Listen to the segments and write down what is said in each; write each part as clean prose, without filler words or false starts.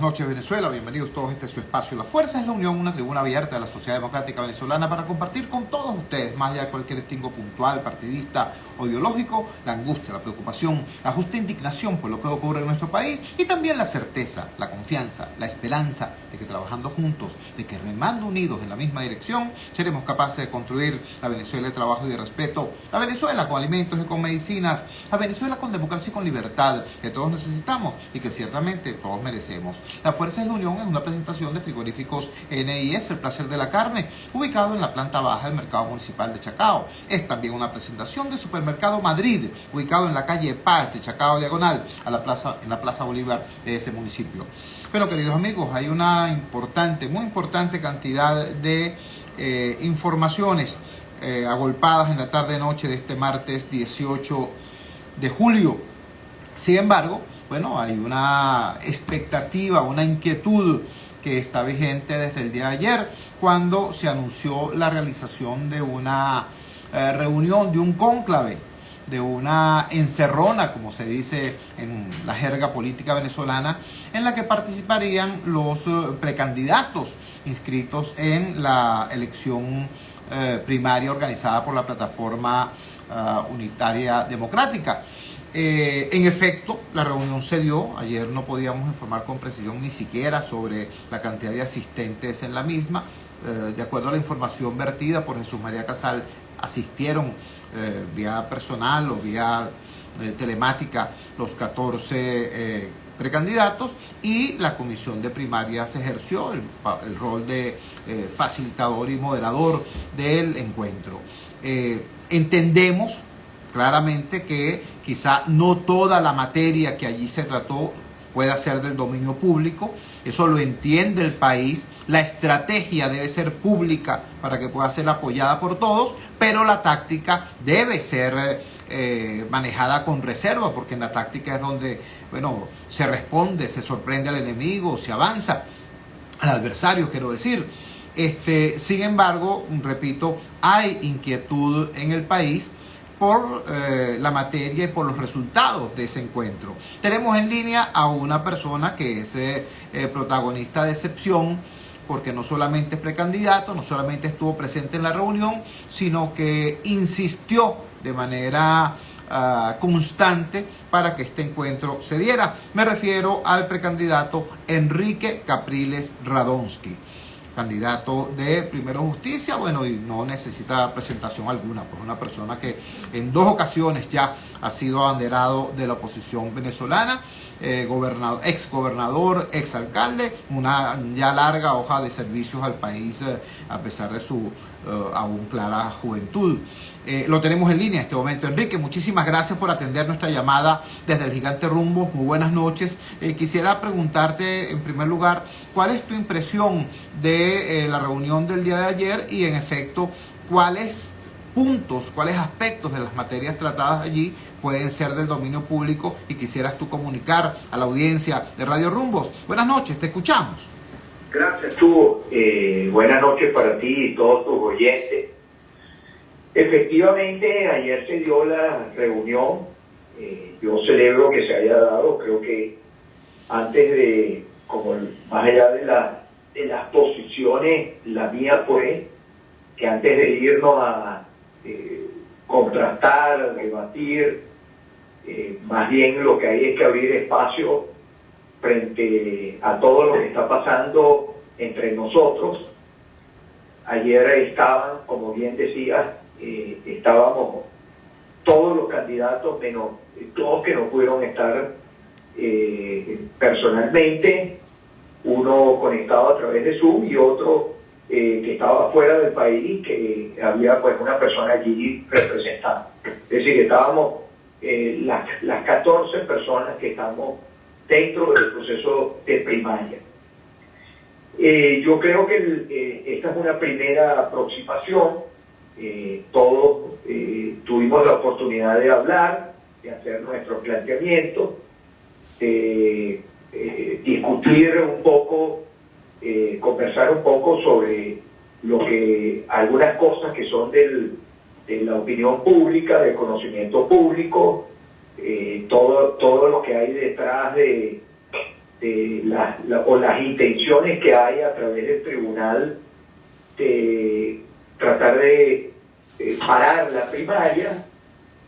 noches, Venezuela. Bienvenidos todos a este su espacio. La Fuerza es la Unión, una tribuna abierta de la sociedad democrática venezolana para compartir con todos ustedes, más allá de cualquier distingo puntual, partidista o ideológico, la angustia, la preocupación, la justa indignación por lo que ocurre en nuestro país y también la certeza, la confianza, la esperanza de que trabajando juntos, de que remando unidos en la misma dirección, seremos capaces de construir la Venezuela de trabajo y de respeto, la Venezuela con alimentos y con medicinas, la Venezuela con democracia y con libertad que todos necesitamos y que ciertamente todos merecemos. La Fuerza de la Unión es una presentación de frigoríficos NIS, el placer de la carne, ubicado en la planta baja del mercado municipal de Chacao. Es también una presentación de Supermercado Madrid, ubicado en la calle Paz de Chacao diagonal a la plaza, en la Plaza Bolívar de ese municipio. Pero queridos amigos, hay una importante, muy importante cantidad de informaciones agolpadas en la tarde-noche de este martes 18 de julio. Sin embargo, bueno, hay una expectativa, una inquietud que está vigente desde el día de ayer, cuando se anunció la realización de una reunión, de un cónclave, de una encerrona, como se dice en la jerga política venezolana, en la que participarían los precandidatos inscritos en la elección primaria organizada por la Plataforma Unitaria Democrática. En efecto, la reunión se dio. Ayer no podíamos informar con precisión ni siquiera sobre la cantidad de asistentes en la misma. De acuerdo a la información vertida por Jesús María Casal, asistieron vía personal o vía telemática los 14 precandidatos, y la comisión de primarias ejerció el rol de facilitador y moderador del encuentro. Entendemos claramente que quizá no toda la materia que allí se trató pueda ser del dominio público. Eso lo entiende el país. La estrategia debe ser pública para que pueda ser apoyada por todos, pero la táctica debe ser manejada con reserva, porque en la táctica es donde, bueno, se responde, se sorprende al enemigo, se avanza al adversario, quiero decir. Sin embargo, repito, hay inquietud en el país por la materia y por los resultados de ese encuentro. Tenemos en línea a una persona que es protagonista de excepción, porque no solamente es precandidato, no solamente estuvo presente en la reunión, sino que insistió de manera constante para que este encuentro se diera. Me refiero al precandidato Enrique Capriles Radonsky, candidato de Primero Justicia, bueno, y no necesita presentación alguna, pues una persona que en 2 ocasiones ya ha sido abanderado de la oposición venezolana, ex gobernador, ex alcalde, una ya larga hoja de servicios al país, a pesar de su aún clara juventud. Lo tenemos en línea en este momento. Enrique, muchísimas gracias por atender nuestra llamada desde el Gigante Rumbo. Muy buenas noches. Quisiera preguntarte, en primer lugar, ¿cuál es tu impresión de la reunión del día de ayer? Y, en efecto, ¿cuáles puntos, cuáles aspectos de las materias tratadas allí pueden ser del dominio público y quisieras tú comunicar a la audiencia de Radio Rumbos? Buenas noches, te escuchamos. Gracias, tú. Buenas noches para ti y todos tus oyentes. Efectivamente, ayer se dio la reunión. Yo celebro que se haya dado. Creo que antes de, más allá de las posiciones, la mía fue que antes de irnos a contrastar, a debatir, más bien lo que hay es que abrir espacio frente a todo lo que está pasando entre nosotros. Ayer estaban, como bien decías, estábamos todos los candidatos, menos todos que no pudieron estar personalmente, uno conectado a través de Zoom y otro que estaba fuera del país, que había pues una persona allí representando. Es decir, estábamos las 14 personas que estamos dentro del proceso de primaria. Yo creo que esta es una primera aproximación. Todos tuvimos la oportunidad de hablar, de hacer nuestros planteamientos, de discutir un poco, conversar un poco sobre algunas cosas que son de la opinión pública, del conocimiento público, todo lo que hay detrás de o las intenciones que hay a través del tribunal de tratar de parar la primaria,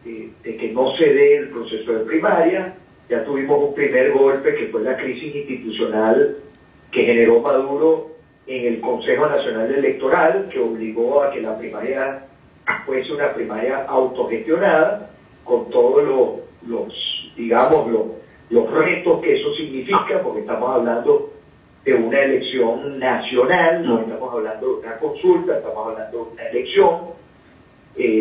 de que no se dé el proceso de primaria. Ya tuvimos un primer golpe que fue la crisis institucional que generó Maduro en el Consejo Nacional Electoral, que obligó a que la primaria fuese una primaria autogestionada, con todos los retos que eso significa, porque estamos hablando de una elección nacional, no estamos hablando de una consulta, estamos hablando de una elección.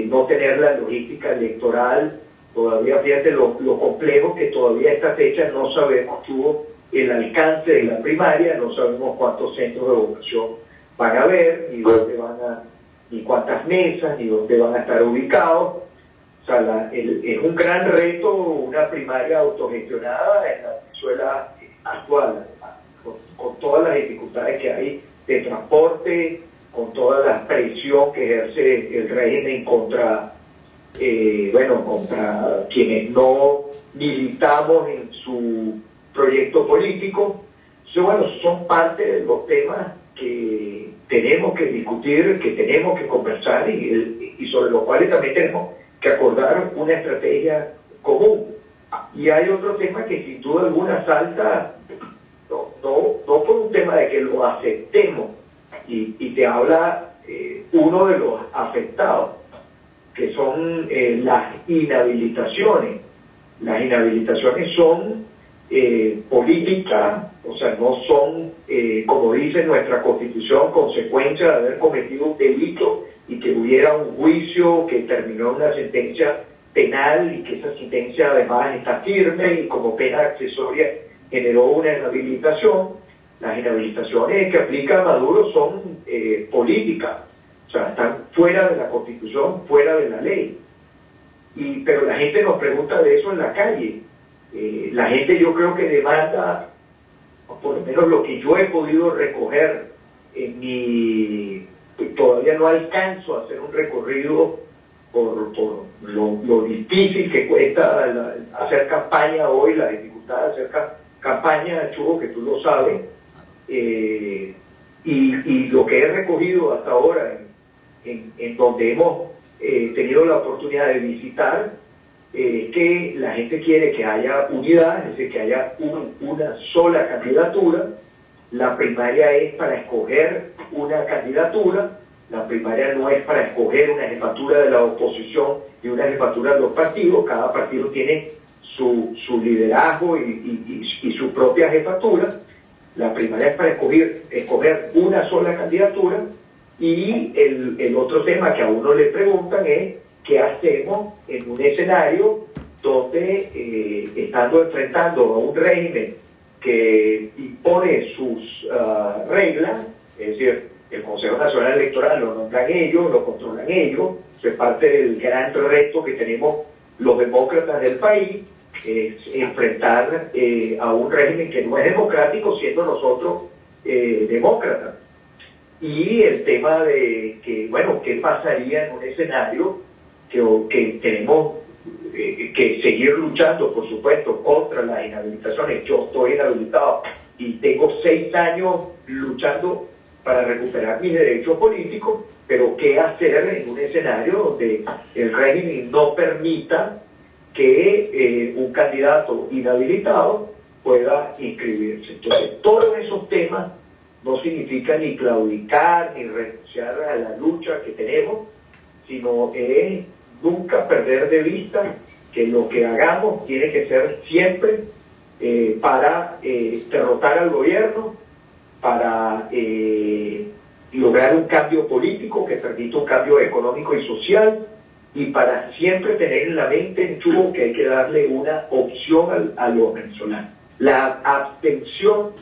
No tener la logística electoral, todavía fíjate lo complejo que todavía a esta fecha no sabemos tuvo el alcance de la primaria, no sabemos cuántos centros de votación van a haber, ni dónde ni cuántas mesas, ni dónde van a estar ubicados. O sea, es un gran reto una primaria autogestionada en la Venezuela actual, con todas las dificultades que hay de transporte, con toda la presión que ejerce el régimen contra quienes no militamos en su proyecto político. Entonces, son parte de los temas que tenemos que discutir, que tenemos que conversar y sobre los cuales también tenemos que acordar una estrategia común. Y hay otro tema que sin duda alguna salta, no por un tema de que lo aceptemos, y te habla uno de los afectados, que son las inhabilitaciones. Las inhabilitaciones son políticas, o sea, no son, como dice nuestra Constitución, consecuencia de haber cometido un delito y que hubiera un juicio que terminó en una sentencia penal y que esa sentencia además está firme y como pena accesoria generó una inhabilitación. Las inhabilitaciones que aplica Maduro son políticas, o sea, están fuera de la Constitución, fuera de la ley. Pero la gente nos pregunta de eso en la calle. La gente, yo creo que demanda, por lo menos lo que yo he podido recoger todavía no alcanzo a hacer un recorrido por lo difícil que cuesta hacer campaña hoy, la dificultad de hacer campaña, Chugo, que tú lo sabes, y lo que he recogido hasta ahora en donde hemos tenido la oportunidad de visitar, que la gente quiere que haya unidad, es decir, que haya una sola candidatura. La primaria es para escoger una candidatura, la primaria no es para escoger una jefatura de la oposición y una jefatura de los partidos. Cada partido tiene su liderazgo y su propia jefatura. La primaria es para escoger una sola candidatura. Y el otro tema que a uno le preguntan es qué hacemos en un escenario donde estando enfrentando a un régimen que impone sus reglas, es decir, el Consejo Nacional Electoral lo nombran ellos, lo controlan ellos. Eso es parte del gran reto que tenemos los demócratas del país, es enfrentar a un régimen que no es democrático, siendo nosotros demócratas. Y el tema de que, bueno, ¿qué pasaría en un escenario que tenemos que seguir luchando, por supuesto, contra las inhabilitaciones? Yo estoy inhabilitado y tengo 6 años luchando para recuperar mis derechos políticos, pero ¿qué hacer en un escenario donde el régimen no permita que un candidato inhabilitado pueda inscribirse? Entonces, todos esos temas no significa ni claudicar ni renunciar a la lucha que tenemos, sino es nunca perder de vista que lo que hagamos tiene que ser siempre para derrotar al gobierno, para lograr un cambio político que permita un cambio económico y social, y para siempre tener en la mente, en Chugo, que hay que darle una opción a los venezolanos. La abstención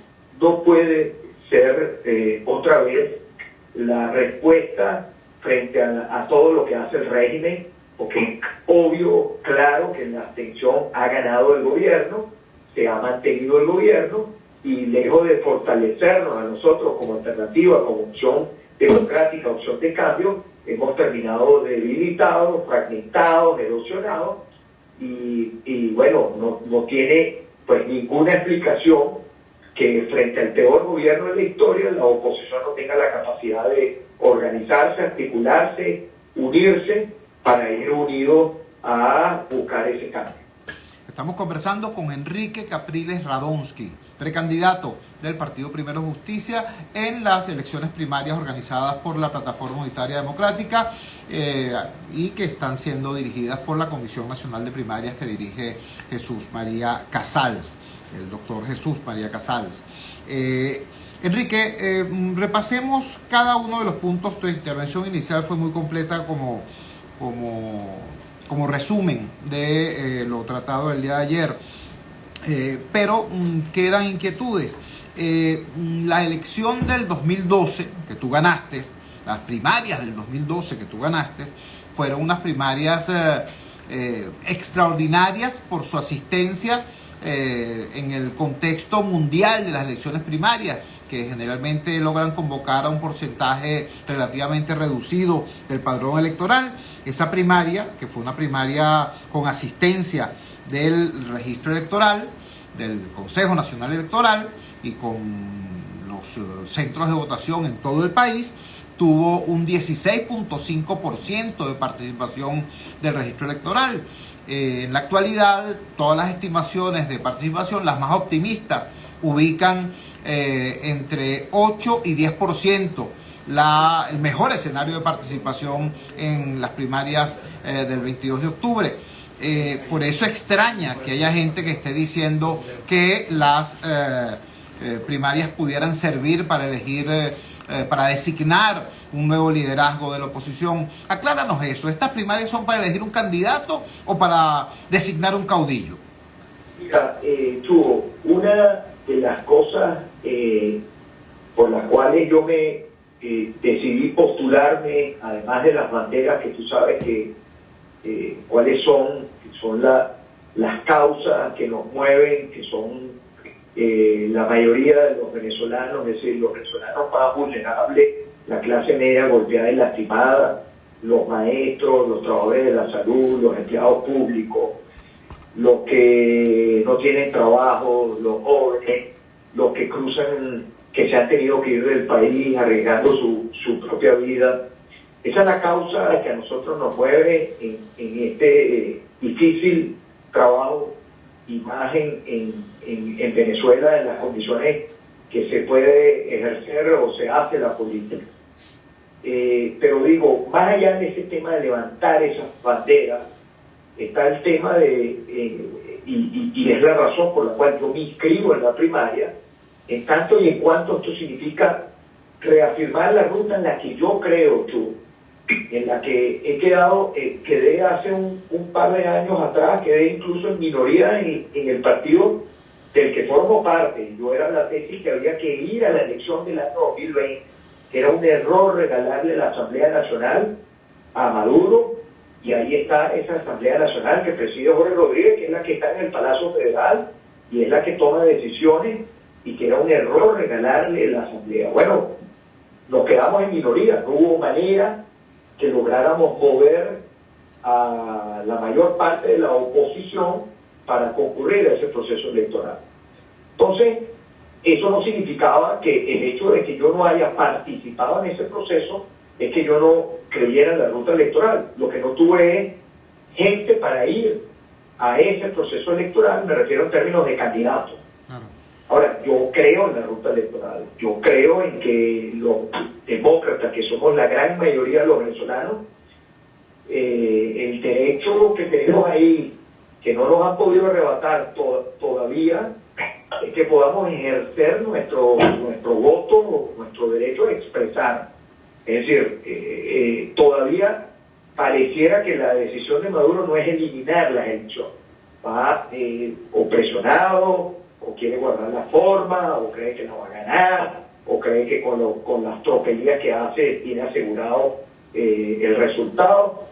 no puede ser otra vez la respuesta frente a todo lo que hace el régimen, porque es obvio, claro, que en la abstención ha ganado el gobierno, se ha mantenido el gobierno, y lejos de fortalecernos a nosotros como alternativa, como opción democrática, opción de cambio, hemos terminado debilitados, fragmentados, erosionados, y bueno, no tiene pues ninguna explicación que frente al peor gobierno de la historia, la oposición no tenga la capacidad de organizarse, articularse, unirse para ir unidos a buscar ese cambio. Estamos conversando con Enrique Capriles Radonsky, precandidato del Partido Primero Justicia en las elecciones primarias organizadas por la Plataforma Unitaria Democrática y que están siendo dirigidas por la Comisión Nacional de Primarias que dirige Jesús María Casals, el doctor Jesús María Casals. Enrique, repasemos cada uno de los puntos. Tu intervención inicial fue muy completa como resumen de lo tratado el día de ayer, pero quedan inquietudes. La elección del 2012 que tú ganaste, las primarias del 2012 que tú ganaste, fueron unas primarias extraordinarias por su asistencia en el contexto mundial de las elecciones primarias, que generalmente logran convocar a un porcentaje relativamente reducido del padrón electoral. Esa primaria, que fue una primaria con asistencia del registro electoral, del Consejo Nacional Electoral y con los centros de votación en todo el país, tuvo un 16.5% de participación del registro electoral. En la actualidad, todas las estimaciones de participación, las más optimistas, ubican entre 8 y 10% el mejor escenario de participación en las primarias del 22 de octubre. Por eso extraña que haya gente que esté diciendo que las primarias pudieran servir para elegir, para designar un nuevo liderazgo de la oposición. Acláranos eso. ¿Estas primarias son para elegir un candidato o para designar un caudillo? Mira, Chugo, una de las cosas por las cuales yo me decidí postularme, además de las banderas que tú sabes que cuáles son las causas que nos mueven, que son la mayoría de los venezolanos, es decir, los venezolanos más vulnerables, la clase media golpeada y lastimada, los maestros, los trabajadores de la salud, los empleados públicos, los que no tienen trabajo, los jóvenes, los que cruzan, que se han tenido que ir del país arriesgando su propia vida. Esa es la causa que a nosotros nos mueve en este difícil trabajo, y más en Venezuela, en las condiciones que se puede ejercer o se hace la política. Pero digo, más allá de ese tema de levantar esas banderas, está el tema y es la razón por la cual yo me inscribo en la primaria, en tanto y en cuanto esto significa reafirmar la ruta en la que yo creo, en la que quedé hace un par de años atrás, quedé incluso en minoría en el partido del que formo parte. Yo era la tesis que había que ir a la elección del año 2020, que era un error regalarle la Asamblea Nacional a Maduro, y ahí está esa Asamblea Nacional que preside Jorge Rodríguez, que es la que está en el Palacio Federal y es la que toma decisiones, y que era un error regalarle la Asamblea. Bueno, nos quedamos en minoría, no hubo manera que lográramos mover a la mayor parte de la oposición para concurrir a ese proceso electoral. Entonces, eso no significaba que el hecho de que yo no haya participado en ese proceso es que yo no creyera en la ruta electoral. Lo que no tuve es gente para ir a ese proceso electoral, me refiero en términos de candidato. Ahora, yo creo en la ruta electoral, yo creo en que los demócratas, que somos la gran mayoría de los venezolanos, el derecho que tenemos ahí, que no nos han podido arrebatar todavía, es que podamos ejercer nuestro voto, nuestro derecho a expresar. Es decir, todavía pareciera que la decisión de Maduro no es eliminar las elecciones. Va o presionado, o quiere guardar la forma, o cree que la va a ganar, o cree que con las tropelías que hace tiene asegurado el resultado.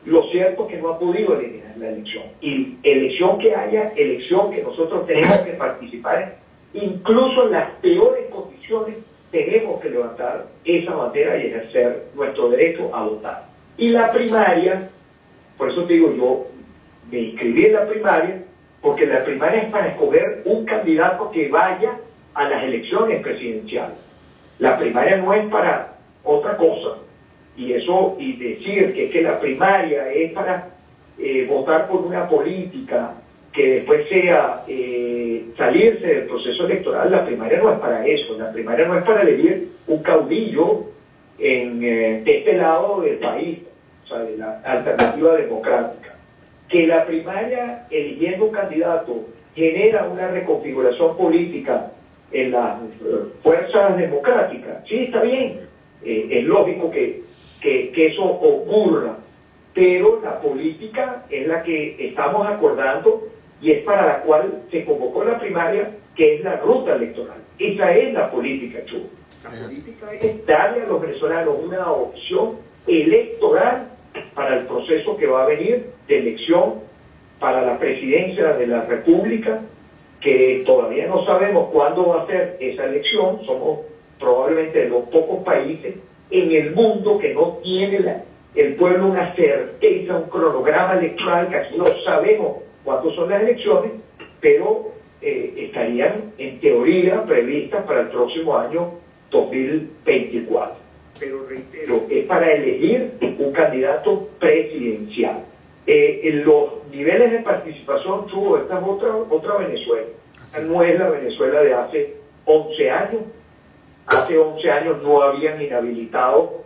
Lo cierto es que no ha podido eliminar la elección. Y elección que haya, elección que nosotros tenemos que participar en, incluso en las peores condiciones, tenemos que levantar esa bandera y ejercer nuestro derecho a votar. Y la primaria, por eso te digo, yo me inscribí en la primaria, porque la primaria es para escoger un candidato que vaya a las elecciones presidenciales. La primaria no es para otra cosa. Y eso, y decir que la primaria es para votar por una política que después sea salirse del proceso electoral, la primaria no es para eso. La primaria no es para elegir un caudillo de este lado del país, o sea, de la alternativa democrática. Que la primaria, eligiendo un candidato, genera una reconfiguración política en las fuerzas democráticas, sí, está bien, es lógico que eso ocurra, pero la política es la que estamos acordando y es para la cual se convocó la primaria, que es la ruta electoral. Esa es la política, Chuy. La política es darle a los venezolanos una opción electoral para el proceso que va a venir de elección para la presidencia de la República, que todavía no sabemos cuándo va a ser esa elección. Somos probablemente de los pocos países en el mundo que no tiene el pueblo una certeza, un cronograma electoral, que aquí no sabemos cuándo son las elecciones, pero estarían en teoría previstas para el próximo año 2024. Pero reitero, es para elegir un candidato presidencial. En los niveles de participación, Chugo, esta es otra Venezuela. Esta no es la Venezuela de hace 11 años. Hace 11 años no habían inhabilitado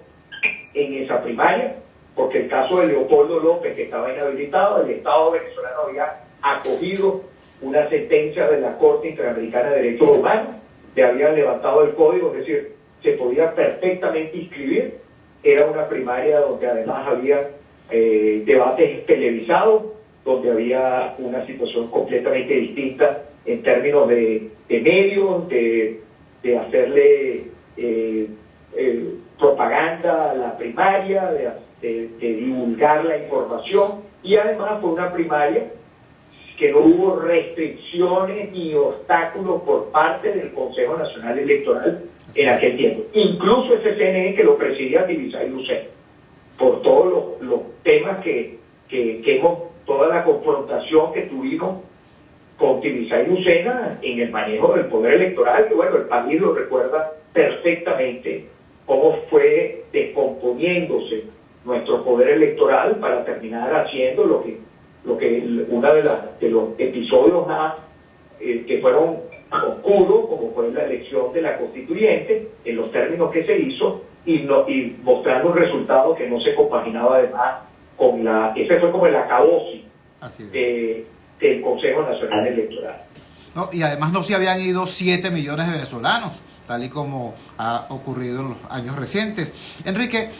en esa primaria, porque el caso de Leopoldo López, que estaba inhabilitado, el Estado venezolano había acogido una sentencia de la Corte Interamericana de Derechos Humanos, le habían levantado el código, es decir, se podía perfectamente inscribir. Era una primaria donde además había debates televisados, donde había una situación completamente distinta en términos de medios, de hacerle propaganda a la primaria, de divulgar la información, y además fue una primaria que no hubo restricciones ni obstáculos por parte del Consejo Nacional Electoral en aquel tiempo. Incluso ese CNE que lo presidía Tibisay Lucena, por todos los temas que hemos, toda la confrontación que tuvimos con Tibisay Lucena en el manejo del poder electoral, que bueno, el país lo recuerda perfectamente, cómo fue descomponiéndose nuestro poder electoral para terminar haciendo lo que uno de los episodios más que fueron oscuros, como fue la elección de la constituyente, en los términos que se hizo, y mostrando un resultado que no se compaginaba además con ese fue como el acabose del Consejo Nacional Electoral. No, y además no se habían ido 7 millones de venezolanos, tal y como ha ocurrido en los años recientes. Enrique,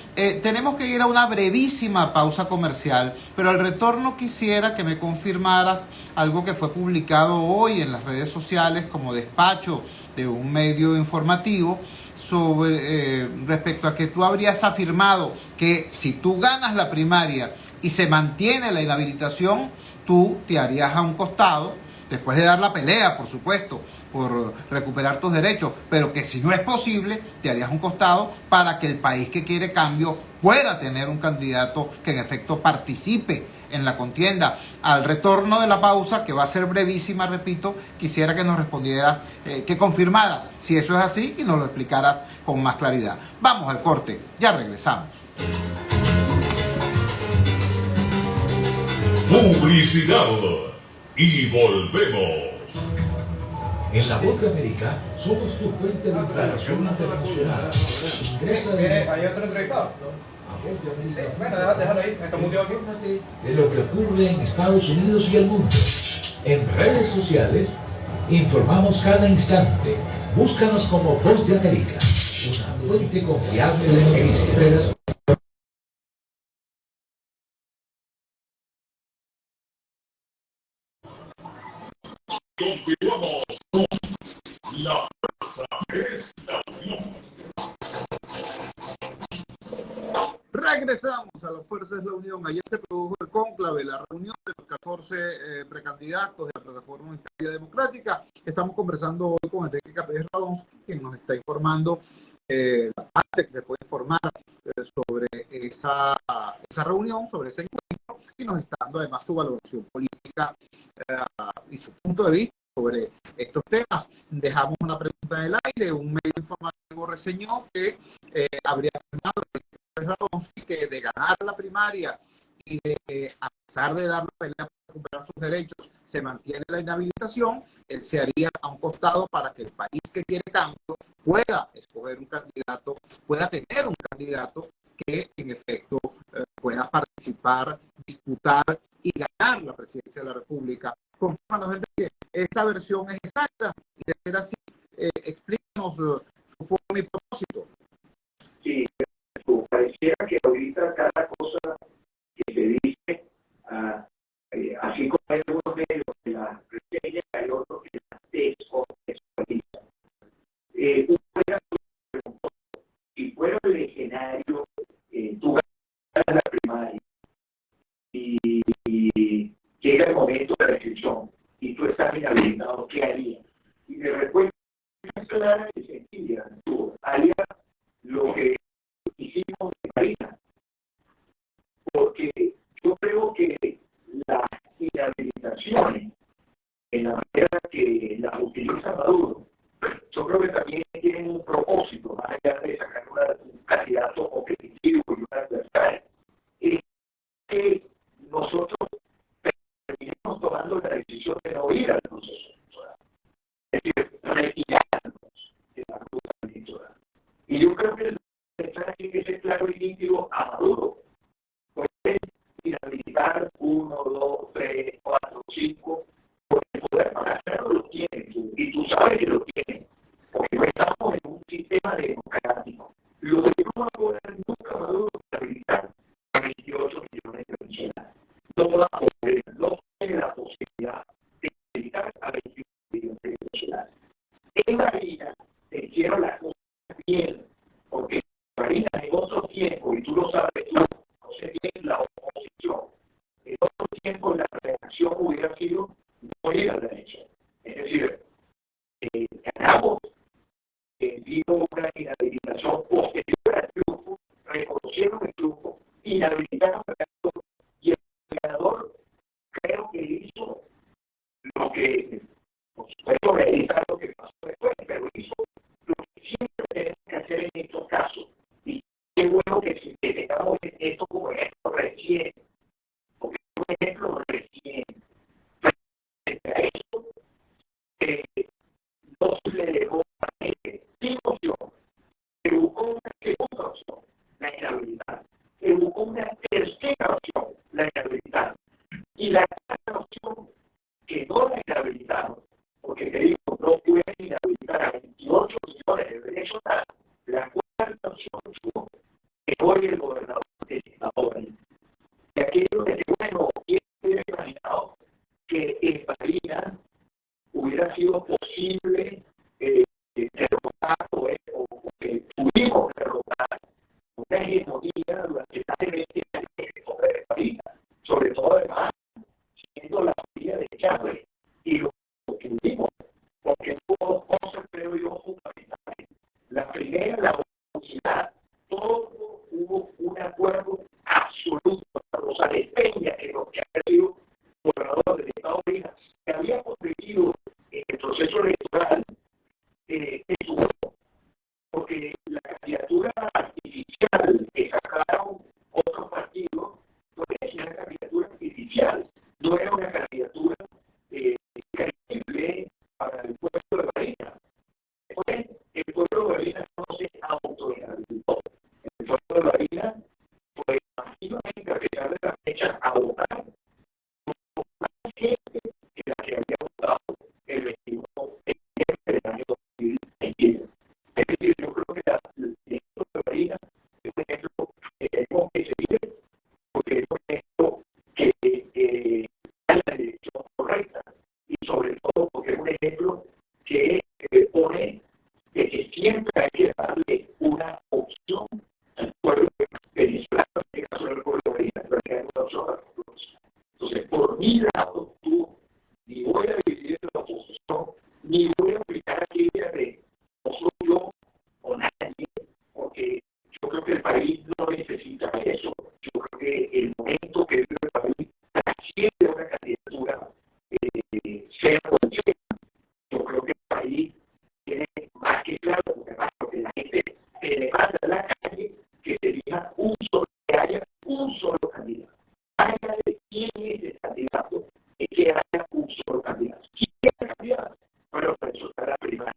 tenemos que ir a una brevísima pausa comercial, pero al retorno quisiera que me confirmaras algo que fue publicado hoy en las redes sociales como despacho de un medio informativo sobre respecto a que tú habrías afirmado que si tú ganas la primaria y se mantiene la inhabilitación, tú te harías a un costado, después de dar la pelea, por supuesto, por recuperar tus derechos, pero que si no es posible, te harías un costado para que el país que quiere cambio pueda tener un candidato que en efecto participe en la contienda. Al retorno de la pausa, que va a ser brevísima, repito, quisiera que nos respondieras, que confirmaras si eso es así y nos lo explicaras con más claridad. Vamos al corte, ya regresamos. Publicidad y volvemos. En La Voz de América somos tu fuente de información internacional. Ingresa ¿Viene? ¿Hay otro entrevistado? a Voz de América. Bueno, déjalo ahí, está muteado aquí. Infórmate de lo que ocurre en Estados Unidos y el mundo. En redes sociales informamos cada instante. Búscanos como Voz de América, una fuente confiable de noticias. Continuamos con La Fuerza es la Unión. Regresamos a las Fuerzas de la Unión. Ayer se produjo el cónclave, la reunión de los 14 precandidatos de la Plataforma Unitaria Democrática. Estamos conversando hoy con Enrique Capelles Radón, quien nos está informando la parte que se puede informar sobre esa reunión, sobre ese encuentro, y nos está dando además su valoración política y su punto de vista sobre estos temas. Dejamos una pregunta en el aire. Un medio informativo reseñó que habría afirmado que de ganar la primaria y de, a pesar de dar la pelea para recuperar sus derechos, se mantiene la inhabilitación, él se haría a un costado para que el país que quiere cambio pueda escoger un candidato, pueda tener un candidato que en efecto pueda participar, disputar y ganar la presidencia de la República. Confírmanos, Enrique, esta versión es exacta y de ser así, explícanos su forma y propósito. Sí, pareciera que ahorita cada cosa que se dice, así como hay algunos medios que la reseñan, hay otros que la descontextualizan. Si fuera el escenario, tú ganas la primaria y llega el momento de la elección y tú estás inhabilitado, ¿qué harías? Y mi respuesta es clara y sencilla. Tú harías lo que hicimos en Marina, porque yo creo que las inhabilitaciones, en la manera que las utiliza Maduro, yo creo que también tienen un propósito, más allá de sacar un candidato competitivo y un adversario, es que nosotros terminemos tomando la decisión de no ir al proceso electoral, es decir, retirarnos de la ruta electoral. Y yo creo que el mensaje tiene que ser claro y nítido a Maduro. Pueden inhabilitar 1, 2, 3, 4, 5, porque el poder para hacerlo lo tienen tú, y tú sabes que lo tienen, porque no estamos en un sistema democrático. Lo que no va a poder nunca Maduro inhabilitar a 28 millones de venezolanos. No va a poder, no tiene la posibilidad de inhabilitar a 28 millones de venezolanos. En Marina te hicieron las cosas bien, porque Marina en otro tiempo, y tú lo sabes, tú no sé bien la oposición, en otro tiempo la reacción hubiera sido no ir a la derecha. Es decir, ganamos, vino una inhabilitación posterior al triunfo, reconocieron el triunfo, inhabilitaron al ganador, y el ganador creo que hizo lo que, por supuesto, realizar lo que pasó después, pero hizo lo que siempre tenemos que hacer en estos casos. Y qué bueno que tengamos esto como ejemplo recién, porque es un ejemplo recién. Frente a eso, no se le dejó a la gente sin opción, se buscó una segunda opción, la inhabilidad, se buscó una tercera opción, la inhabilidad, y la cuarta opción que no la inhabilitaron, porque te digo, no pueden inhabilitar a 28 millones de venezolanos. La cuarta opción fue que hoy el gobernador está ahora. Y aquello de que, bueno, ¿quién hubiera imaginado que en Marina hubiera sido posible derrotar o que pudimos derrotar una hegemonía durante más de 20 años de Marina, sobre todo además siendo la familia de Chávez, y lo que vimos, porque hubo dos cosas, creo yo, fundamentales. La primera, la unidad. Todo hubo un acuerdo absoluto. Rosales Peña, que lo que había sido gobernador del Estado de Marina, que había competido en el proceso electoral en su grupo, porque la candidatura artificial que sacaron otros partidos no es una candidatura artificial, no era una candidatura creíble para el pueblo de Marina. Después, el pueblo de Marina no se autoinhabilitó. El pueblo de Marina fue masivamente, a pesar de la fecha, a votar con más gente que la que había votado el 21 de diciembre del año 2021. Es decir, yo creo que el ejemplo de Marina es un ejemplo que tenemos que seguir, porque es un ejemplo que está en la dirección correcta, y sobre todo porque es un ejemplo que pone de que siempre hay que darle una opción al pueblo venezolano, en este caso del pueblo venezolano, pero que hay una opción a la población. Entonces, por mi lado, ni voy a dividir la oposición, ni voy a aplicar aquella de no soy yo o nadie, porque yo creo que el país no necesita eso. Yo creo que el momento que vive el país trasciende una candidatura, sea cualquiera, quién es el candidato y que haya un solo candidato. ¿Quién candidato? Bueno, para eso está la primaria.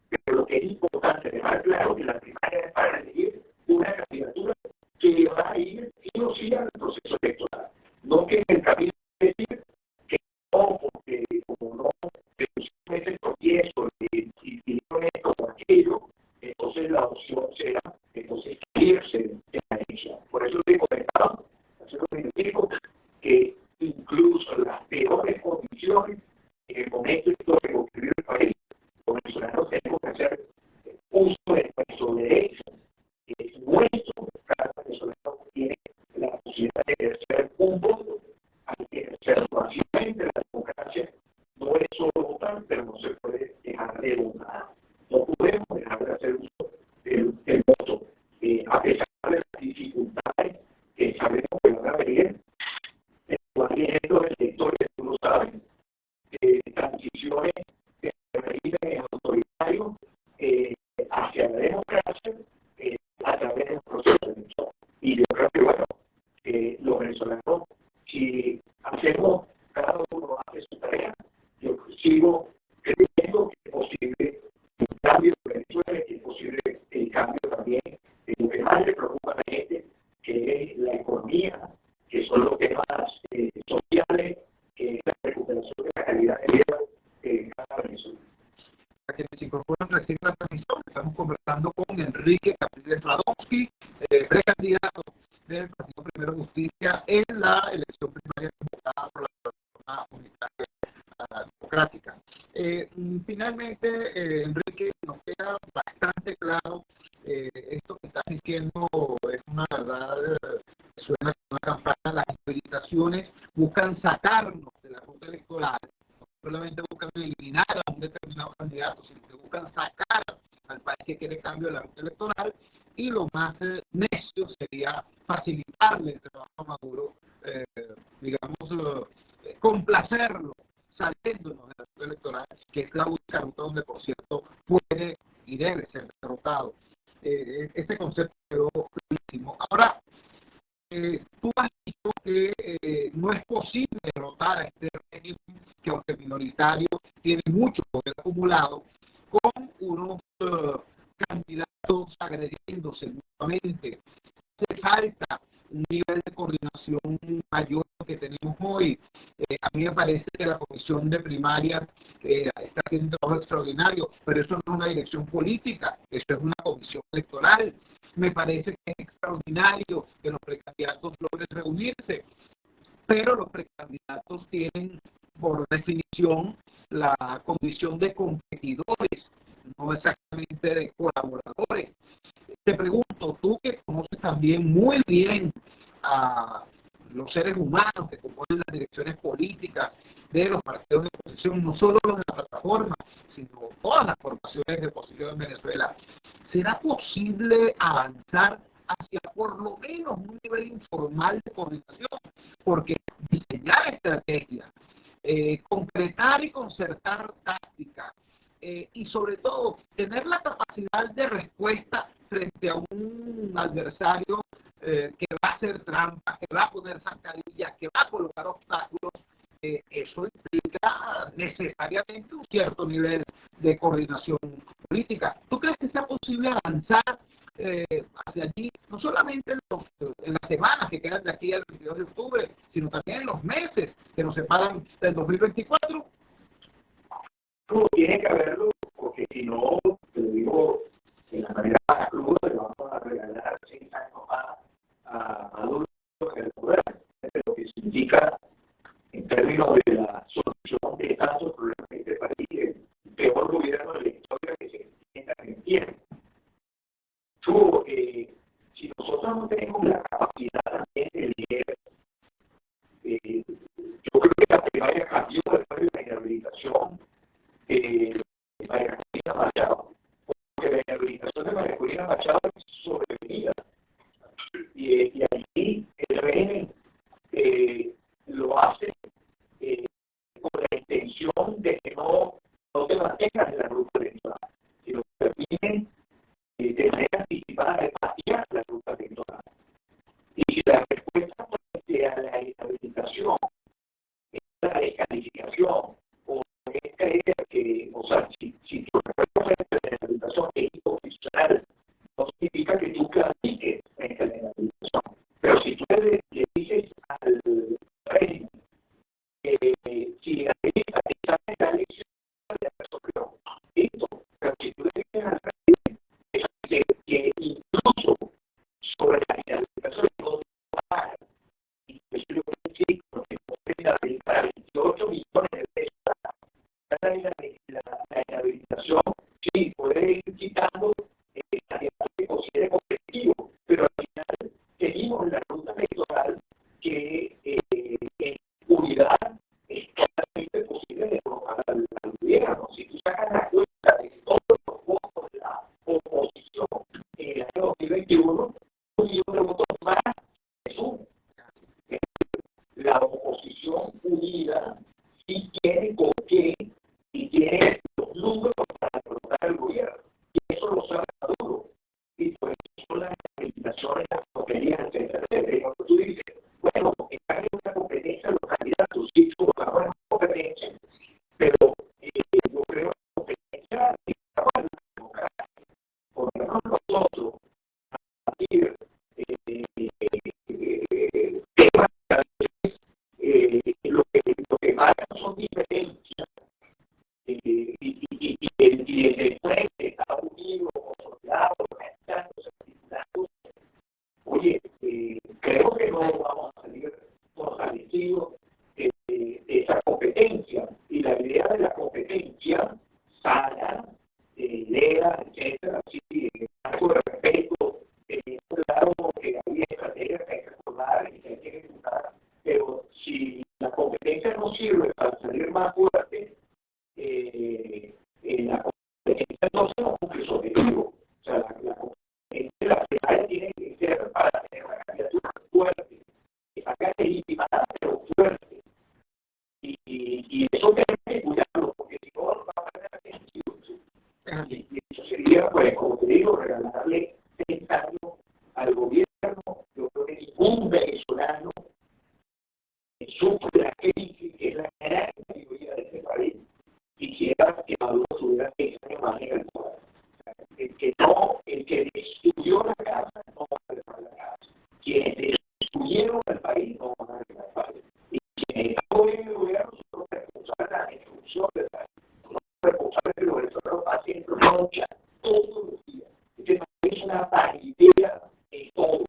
Pero lo que es importante dejar claro que la primaria es para elegir una candidatura que va a ir sí o sí al proceso electoral. No que en el camino decir que no, porque como no, pero si ese tropiezo y pidieron esto o aquello, entonces la opción será entonces irse de la elección. Por eso he comentado, hacer un identifico que incluso las peores condiciones en el momento histórico que vive el país, los venezolanos tenemos que hacer uso de nuestro derecho, que es nuestro. Cada venezolano tiene la posibilidad de ejercer un voto, hay que ejercerlo básicamente. La democracia no es solo votar, pero no se puede dejar de votar. No podemos dejar de hacer uso del voto, a pesar de las dificultades que sabemos que van a venir. Los electores, tú lo sabes, transiciones que se realizan autoritarios hacia la democracia a través de un proceso de elección. Y yo creo que, bueno, los venezolanos, si hacemos, cada uno hace su tarea, yo sigo creyendo que es posible un cambio en Venezuela, que es posible el cambio también de lo que más le preocupa a la gente, que es la economía, que son los temas sociales, que es la recuperación de la calidad de vida en cada Venezuela. Para quienes se incorporan recién a la transmisión, estamos conversando con Enrique Capriles Radonsky, precandidato del Partido Primero Justicia en la elección primaria convocada por la Plataforma Unitaria Democrática. Finalmente, Enrique, nos queda bastante claro esto que estás diciendo es una verdad, suena como una campaña. Las habilitaciones buscan sacarnos de la ruta electoral, no solamente buscan eliminar a un determinado candidato, sino que buscan sacar al país que quiere cambio de la ruta electoral, y lo más necio sería facilitarle el trabajo a Maduro, complacerlo, saliéndonos de la ruta electoral, que es la única ruta donde, por cierto, puede y debe ser derrotado. Este concepto quedó clarísimo. Ahora, tú has dicho que no es posible derrotar a este régimen que, aunque minoritario, tiene mucho poder acumulado, con unos candidatos agrediéndose mutuamente. Hace falta un nivel de coordinación mayor que tenemos hoy. A mí me parece que la comisión de primarias está haciendo un trabajo extraordinario, pero eso no es una dirección política, eso es una comisión electoral. Me parece que es extraordinario que los precandidatos logren reunirse, pero los precandidatos tienen, por definición, la condición de competidores, no exactamente de colaboradores. Te pregunto, tú que conoces también muy bien a los seres humanos que componen las direcciones políticas de los partidos de oposición, no solo los de la plataforma, sino todas las formaciones de oposición en Venezuela, ¿será posible avanzar hacia por lo menos un nivel informal de coordinación? Porque diseñar estrategias, concretar y concertar tácticas, y sobre todo tener la capacidad de respuesta frente a un adversario que va a hacer trampa, que va a poner zancadillas, que va a colocar obstáculos, eso implica necesariamente un cierto nivel de coordinación política. ¿Tú crees que sea posible avanzar hacia allí, no solamente en las semanas que quedan de aquí al 22 de octubre, sino también en los meses que nos separan del 2024? No, tiene que haberlo, porque si no, te lo digo de la manera más cruda, le vamos a regalar 6 años más a Maduro en el poder, lo que significa, en términos de la solución de tantos problemas de este país, el peor gobierno de la historia que se tenga en el tiempo. Si nosotros no tenemos la capacidad también de leer, yo creo que la primaria cambió después de la inhabilitación de María Corina Machado, porque la inhabilitación de María Corina Machado es sobrevenida, y allí el régimen lo hace con la intención de que no te mantengas en la ruta electoral, sino que terminen de manera anticipada de patear la ruta electoral. Y si la respuesta frente a la inhabilitación oposición unida y tiene con qué y tiene los números para derrotar el gobierno. Y eso lo sabe Maduro. Y por eso son las limitaciones, las tonterías, etcétera, etcétera. Cuando tú dices, bueno, están en una competencia los candidatos, sí, son una competencia, pero yo creo que la competencia es para la democracia. Por lo menos nosotros, a partir temas lo que marcan son diferencias y después de Estados Unidos consolidados, organizándose, articulándose. Oye, creo que no vamos a salir fortalecidos de esa competencia, y la idea de la competencia sana, idea, etcétera, sí, con respeto, claro que hay estrategias que hay que formar y que hay que ejecutar, pero si la competencia no sirve para salir más fuerte, la competencia entonces no cumple su objetivo. O sea, la competencia, las finales tienen que ser para tener una candidatura fuerte, que salga legitimada, pero fuerte. Y eso tenemos que cuidarlo, porque si no, va a perder atención. Y eso sería, pues, como te digo, regalarle 30 años al gobierno. Yo creo que ningún venezolano sufre la crisis, que es la gran mayoría de este país, quisiera que Maduro tuviera 6 años más en el poder. El que destruyó la casa no va a dejar la casa. Quienes destruyeron el país no van a dejar el país. Y quienes están en el gobierno son los responsables de la destrucción del país. Son los responsables de los venezolanos haciendo lucha todos los días. Este país es una paridera en todo.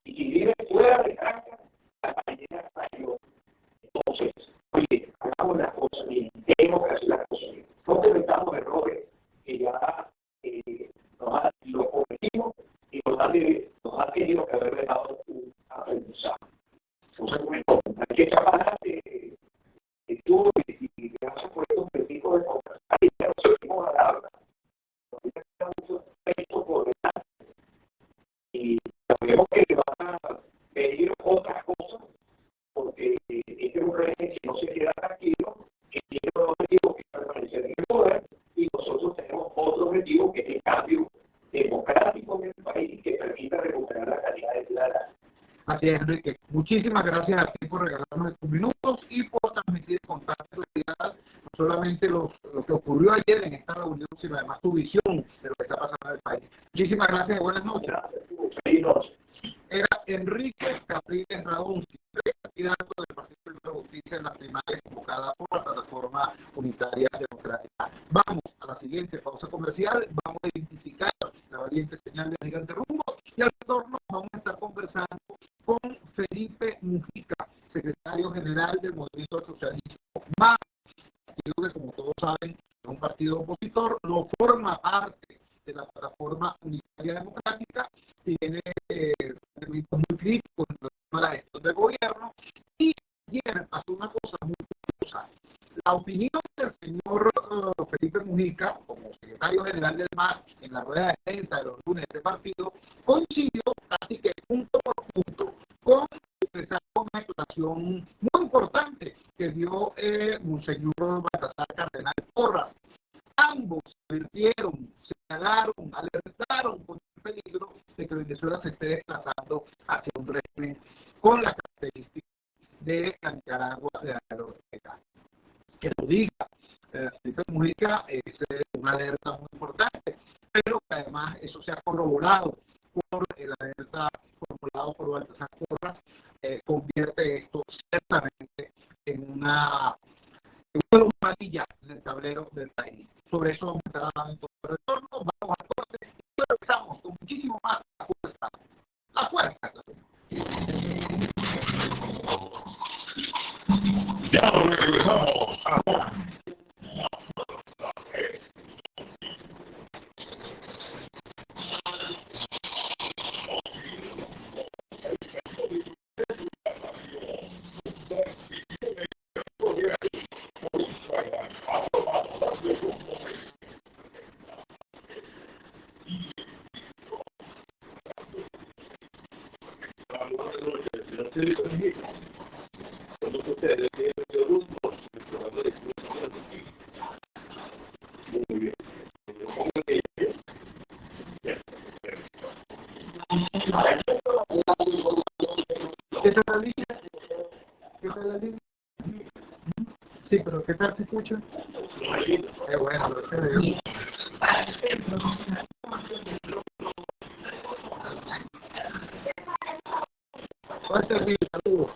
Y si vive fuera de casa, la paridera es mayor. Entonces, oye, hagamos las cosas bien, tenemos que hacer las cosas bien. No cometamos errores que ya lo cometimos y nos ha tenido que haber dejado un aprendizaje. Entonces, bueno, hay que echar para adelante tú y gracias por estos momentos de conversar y ya nos seguimos a la habla. Todavía queda mucho texto por delante y sabemos que van a pedir otras cosas, porque este es un régimen que no se queda tranquilo, que tiene un objetivo que es permanecer en el poder, y nosotros tenemos otro objetivo que es el cambio democrático en el país que permita recuperar la calidad de vida. Así es, Enrique. Muchísimas gracias a ti por regalarnos estos minutos y por transmitir con tanta claridad no solamente lo que ocurrió ayer en esta reunión, sino además tu visión de lo que está pasando en el país. Muchísimas gracias y buenas noches. Feliz noche. Era Enrique Capriles Radunzi, candidato del Partido de la Justicia en la primaria convocada por la Plataforma Unitaria Democrática. Vamos a la siguiente pausa comercial, vamos a identificar la valiente señal de Gigante Rumbo y al retorno vamos a estar conversando con Felipe Mujica, secretario general del Movimiento al Socialismo Más, partido que, como todos saben, es un partido opositor, no forma parte de la Plataforma Unitaria Democrática, tiene elementos muy críticos en la gestión del gobierno, y ayer pasó una cosa muy curiosa. La opinión del señor Felipe Mujica, como secretario general del MAS, en la rueda de prensa de los lunes de este partido, coincidió casi que punto por punto con una declaración muy importante que dio Monseñor Baltasar Cardenal Porras. Ambos advirtieron, señalaron, alertaron con el peligro de que Venezuela se esté desplazando hacia un régimen con las características de la Nicaragua de Daniel Ortega. Que lo diga Felipe Mujica es una alerta muy importante, pero que además eso se ha corroborado por el alerta formulado por Baltasar Porras, convierte esto ciertamente en una matilla en el tablero del país. Sobre eso vamos a estar hablando en todo el retorno, vamos al corte y regresamos con muchísimo más La Fuerza. La Fuerza. Ya regresamos ahora. Cuando ¿Qué tal la línea? ¿Qué tal la línea? Sí, pero ¿qué tal se escucha? Bueno, gracias a Dios. ¿Cuál es el saludo?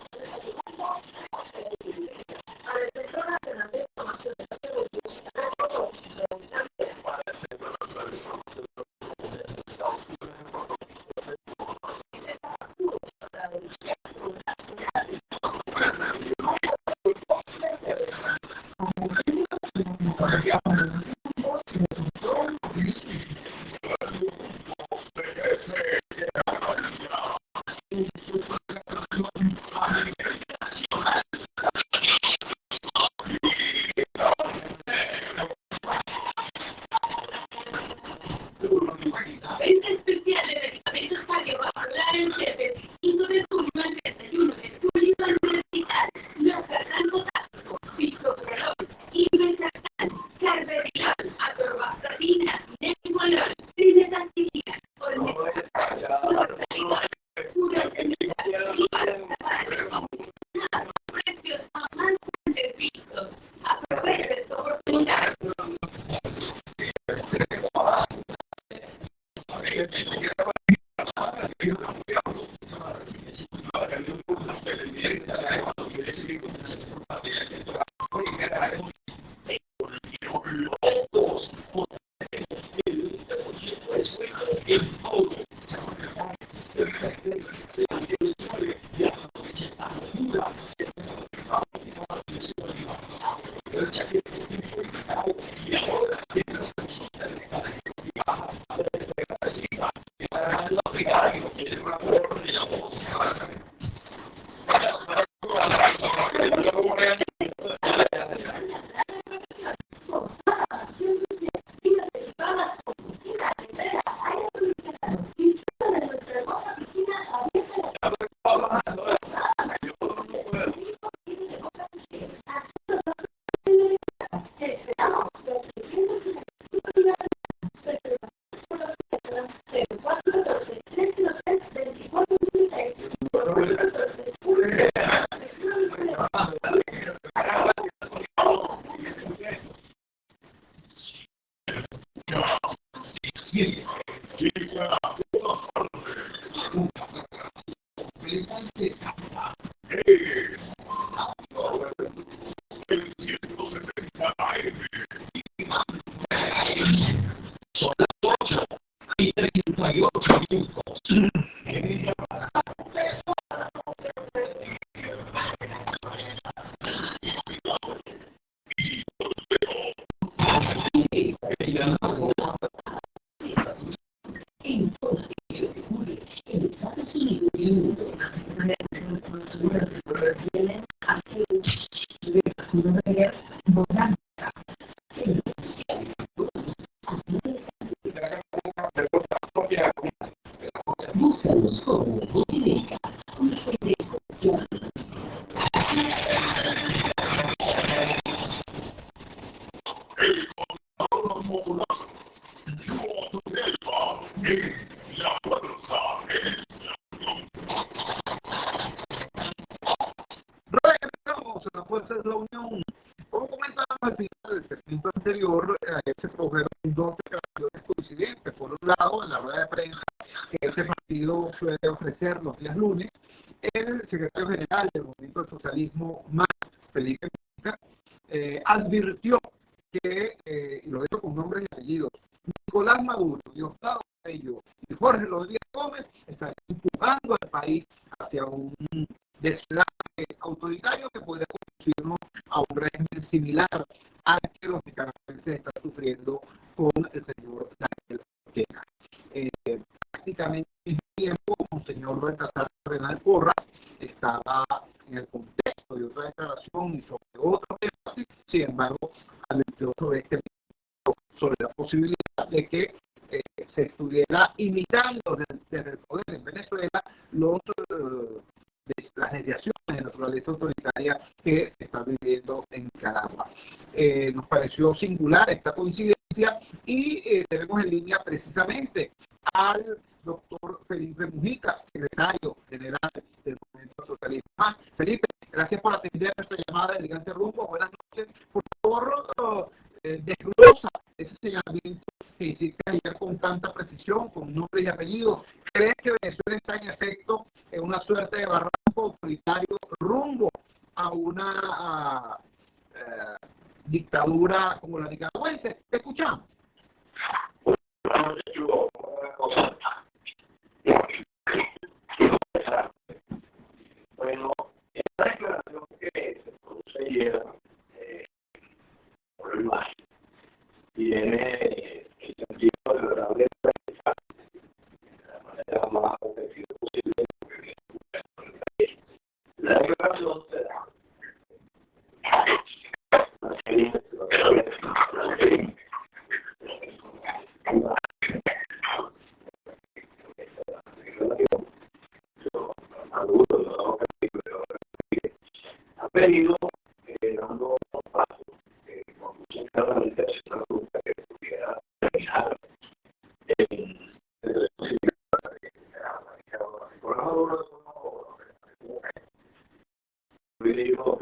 Regresamos a la Fuerza de la Unión. Como comentábamos al final del segmento anterior, se produjeron dos declaraciones coincidentes. Por un lado, en la rueda de prensa que este partido suele ofrecer los días lunes, el secretario general del Movimiento del Socialismo, Felipe Mujica, advirtió que, y lo digo con nombres y apellidos, Nicolás Maduro, Diosdado Cabello y Jorge Rodríguez Gómez están empujando al país hacia un deslace autoritario que podría conducirnos a un régimen similar al que los nicaragüenses están sufriendo con el señor Daniel Ortega. Prácticamente al mismo tiempo, Monseñor Baltasar Renal Porras estaba en el contexto de otra declaración y sobre otro tema, sin embargo, advirtió sobre sobre la posibilidad de que se estuviera imitando desde el poder en Venezuela las mediaciones de naturaleza autoritaria sanitaria que se está viviendo en Nicaragua. Nos pareció singular esta coincidencia y tenemos en línea precisamente al doctor Felipe Mujica, secretario general del Movimiento Socialista Más. Felipe, gracias por atender nuestra llamada de Elegante Rumbo. Buenas noches. Por favor, desglosa ese señalamiento que hiciste ayer con tanta precisión, con nombre y apellido. ¿Crees que Venezuela está en efecto en una suerte de barranco autoritario rumbo a una dictadura como la nicaragüense? Te escuchamos. Bueno, esta declaración que se produce ayer por el MAS tiene el sentido de tratar de expresar de la manera más objetiva posible la declaración se da una serie de ha venido dando pasos con mucha claramente hacia una ruta que pudiera realizar en el programador dijo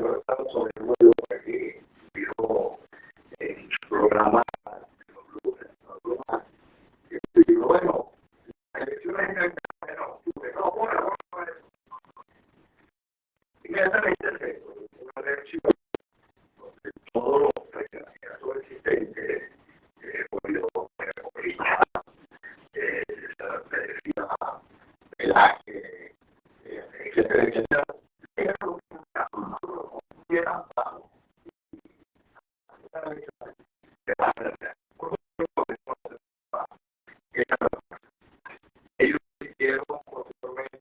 sobre el nuevo que dijo en su programa bueno, las elecciones en el inmediatamente una reacción de todos los precandidatos existentes, Guaidó, Molina, Pedrina, Velázquez, etcétera, etcétera, ellos hicieron posteriormente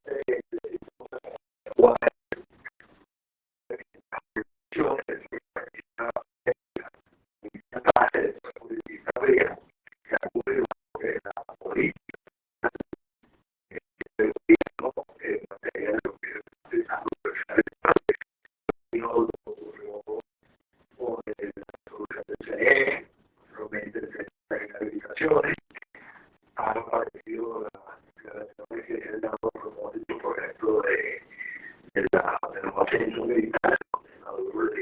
han aparecido las declaraciones que se han dado a propósito, por ejemplo, de la renovación militar, del gobernador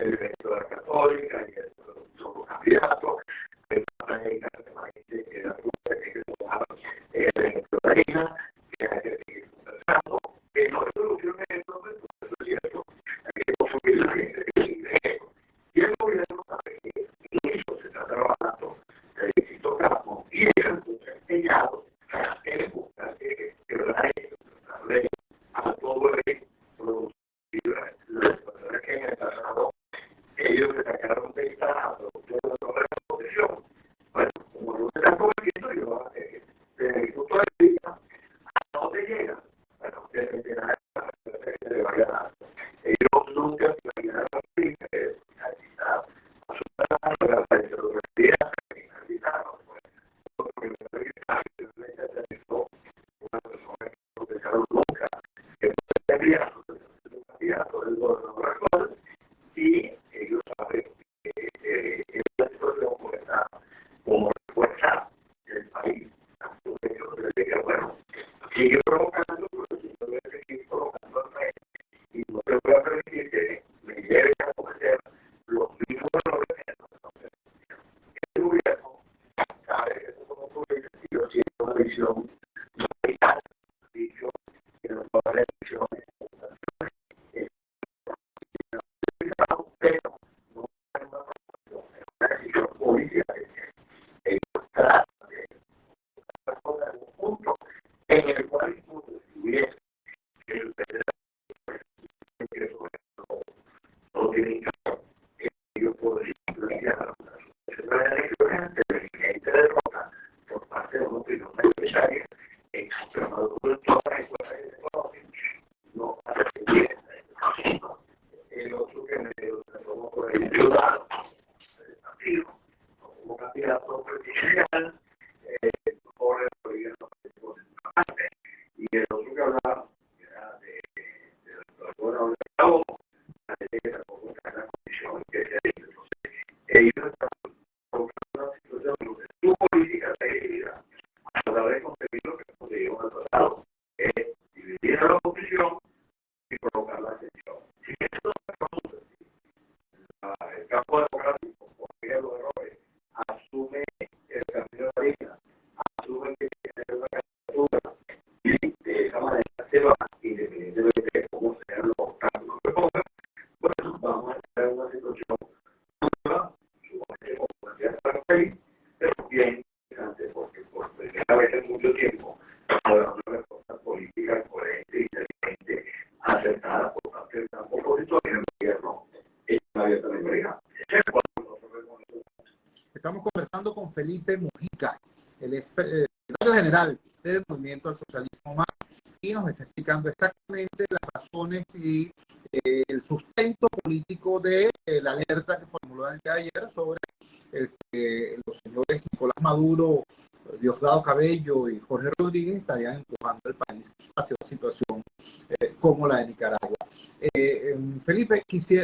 el evento de la Católica, y somos candidatos, el América que la ruta que el evento de la Reina, que hay que seguir conversando, que no es solución en el momento, eso es cierto, hay que consumir la gente que sigue eso. Y el gobierno sabe que en eso se está trabajando el éxito campo y el empeñado en buscar que la ley a todo el las personas que en el pasado ellos le sacaron de esta producción de la posición. Bueno, como no se están cometiendo, yo desde mi punto de vista, ¿a dónde llega? Bueno, desde que se le vaya a dar. Ellos nunca se imaginaron que a su la paisografía criminalizaron. Porque una persona que no pensaron nunca que tendría del gobernador actual, y ellos saben que esta situación pues, está como respuesta del país. Ellos les digan, bueno, sigue provocando, pero si no debe seguir provocando al país, y no se puede permitir que me lleven a cometer los mismos errores que entonces el gobierno sabe que eso como tú dices, y yo siento una visión no vital, dicho que no todas las elecciones pero no hay una decisión política que ellos tratan de hacer cosas en un punto en el cual si hubiese que el no tienen que ellos podrían plantear una elecciones de siguiente derrota por parte de una opinión mayoritaria en Extremadura de todas las escuelas de negocio no hace bien. El otro que me tomó por el ciudadano del partido, como candidato presidencial, por el gobierno parte, y el otro que hablaba era del gobernador de Estado, la condición que se dice. Entonces, ellos están provocando una situación donde su política de vida, a través de conseguir lo que consiguieron en el pasado, es dividir a la oposición y provocar la tensión. Si esto el campo democrático, porque los errores, asume el camino de la vida, asume que tiene una candidatura y de esa manera se va, independientemente de cómo sean los cambios que pongan, bueno, vamos a estar en una situación nueva, sumamente complicada para el país, pero bien interesante porque por primera vez en mucho tiempo habrá una respuesta política coherente, inteligente, acertada por parte del campo opositor y el gobierno. Estamos conversando con Felipe Mujica, el secretario general del Movimiento al Socialismo Más, y nos está explicando exactamente las razones y el sustento político de la alerta que formuló el día de ayer sobre los señores Nicolás Maduro, Diosdado Cabello y Jorge Rodríguez estarían empujando el país hacia una situación como la de Nicaragua. Felipe,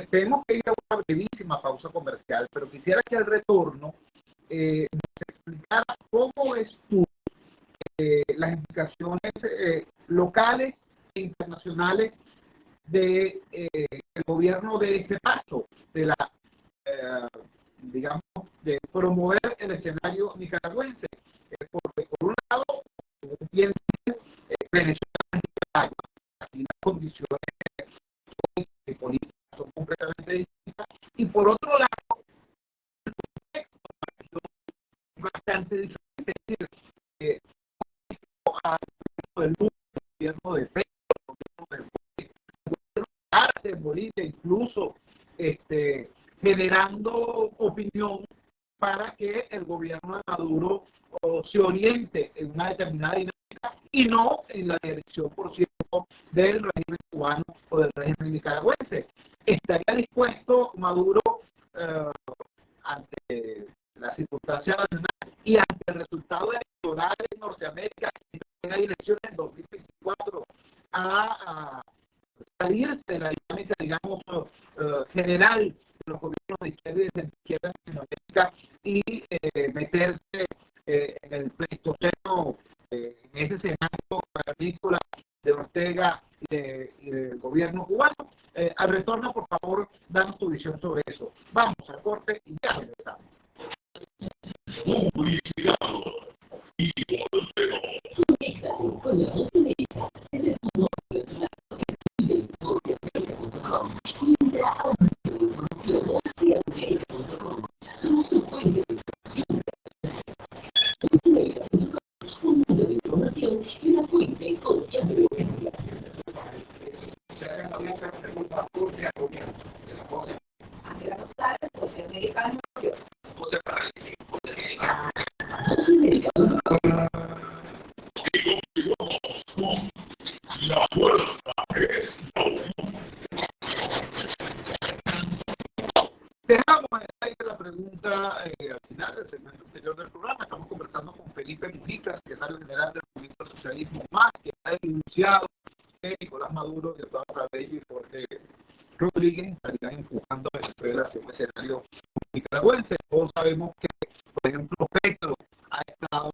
tenemos que ir a una brevísima pausa comercial, pero quisiera que al retorno nos explicara cómo es tú las implicaciones locales e internacionales de el gobierno de este paso, de la digamos, de promover el escenario nicaragüense. Porque por un lado, como bien dice, Venezuela y Nicaragua, aquí las condiciones políticas son completamente distintas, y por otro lado, el contexto es bastante diferente. Es decir, al gobierno de Pedro, el gobierno de Bolivia, incluso generando opinión para que el gobierno de Maduro se oriente en una determinada dinámica y no en la dirección, por cierto, del régimen cubano o del régimen nicaragüense. ¿Estaría dispuesto Maduro ante la circunstancia nacional y ante el resultado electoral en Norteamérica, y en la elecciones en 2024, a salirse de la dinámica, digamos, general de los gobiernos de izquierda y de izquierda en Latinoamérica y meterse en el pleistoceno, en ese escenario agrícola de Ortega y del gobierno cubano? Al retorno, por favor, danos tu visión sobre eso. Vamos al corte y ya regresamos. Publicidad y volvemos. La fuerza es la unión. Dejamos en el aire la pregunta al final del segmento anterior del programa. Estamos conversando con Felipe Mujica, secretario general del Movimiento Socialismo Más, que ha denunciado que Nicolás Maduro y Eduardo Cabello y Jorge Rodríguez estarían empujando a Venezuela hacia un escenario nicaragüense. Todos sabemos que, por ejemplo, Petro ha estado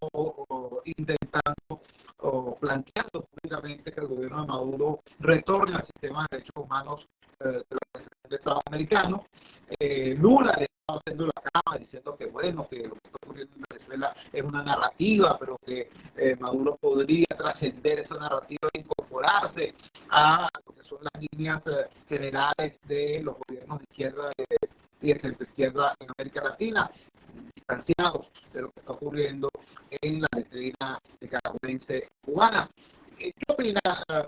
intentando o planteando públicamente que el gobierno de Maduro retorne al sistema de derechos humanos del Estado americano. Lula le estaba haciendo la cama diciendo que bueno, que lo que está ocurriendo en Venezuela es una narrativa, pero que Maduro podría trascender esa narrativa e incorporarse a lo que son las líneas generales de los gobiernos de izquierda y de centro izquierda en América Latina, distanciados de lo que está ocurriendo en la letrina nicaragüense cubana. ¿Qué opina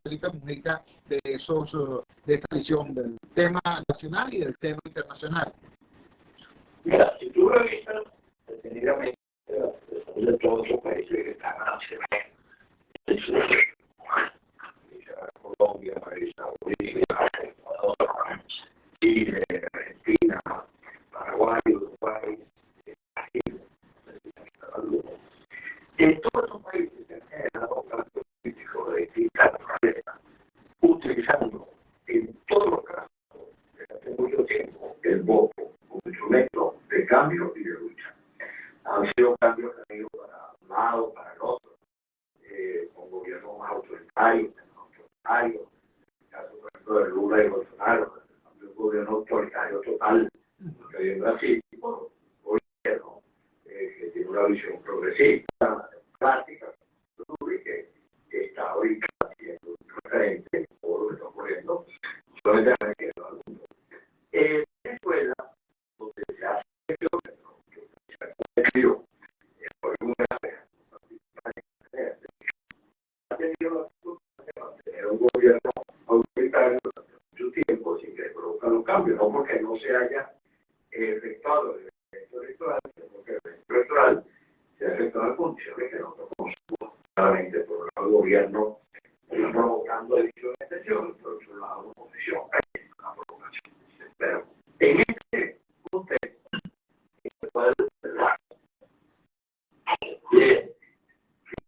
Felipe Mujica de esta visión del tema nacional y del tema internacional? Mira, si tú revisas detenidamente de todos los países que están hacia Colombia, Bolivia, Ecuador, Chile, Argentina, Paraguay, Uruguay, Brasil, en todos esos países se han generado cambios políticos de distinta naturaleza, utilizando en todos los casos, desde hace mucho tiempo, el voto como instrumento de cambio y de lucha. Han sido cambios que han ido para un lado, para el otro, con gobiernos más autoritarios, menos autoritarios. En el caso, por ejemplo, de Lula y Bolsonaro, un gobierno autoritario total, que hay en Brasil, por gobierno que tiene una visión progresista, democrática, que está ahorita siendo un referente en todo lo que está ocurriendo, solamente requiere al mundo. Venezuela, donde se hace ha tenido la circunstancia de mantener un gobierno autoritario durante mucho tiempo sin que produzca los cambios, no porque no se haya efectuado el evento electoral, sino porque el evento electoral se ha efectuado en condiciones que nosotros conocemos claramente. Por un lado, el gobierno está provocando división y tensión, por otro lado, la oposición es una provocación. Pero en este contexto, se puede observar que